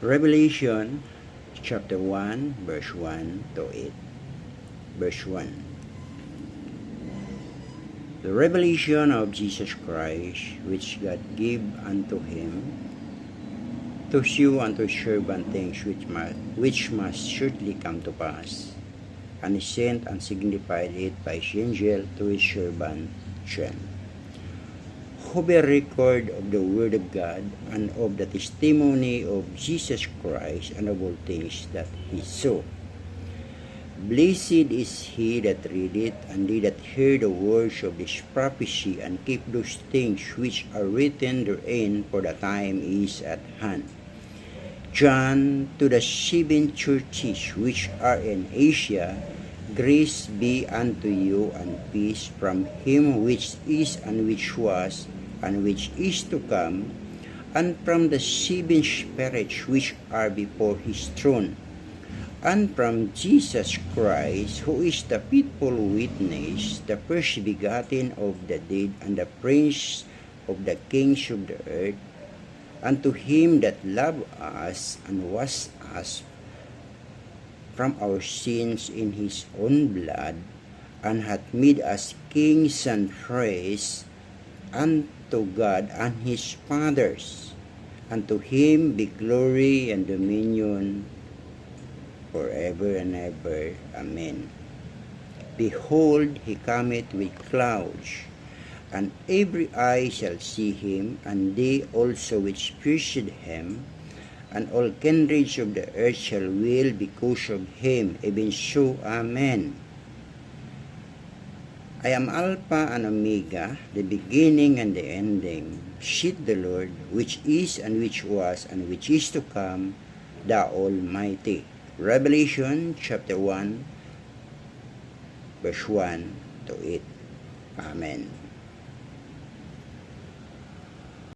Revelation chapter 1 verse 1 to 8. Verse 1. The revelation of Jesus Christ, which God gave unto him, to shew unto his servant things which must shortly come to pass. And he sent and signified it by his angel to his servant John, who bear record of the word of God and of the testimony of Jesus Christ and of all things that he saw. Blessed is he that readeth, and they that hear the words of this prophecy, and keep those things which are written therein, for the time is at hand. John, to the 7 churches which are in Asia, grace be unto you, and peace from him which is, and which was, and which is to come, and from the 7 spirits which are before his throne, and from Jesus Christ, who is the faithful witness, the first begotten of the dead, and the prince of the kings of the earth, unto him that loved us and washed us from our sins in his own blood, and hath made us kings and priests unto God and his fathers. Unto him be glory and dominion forever and ever. Amen. Behold, he cometh with clouds, and every eye shall see him, and they also which pierced him, and all kindreds of the earth shall wail because of him. Even so, Amen. I am Alpha and Omega, the beginning and the ending, saith the Lord, which is, and which was, and which is to come, the Almighty. Revelation chapter 1 verse 1 to 8. Amen.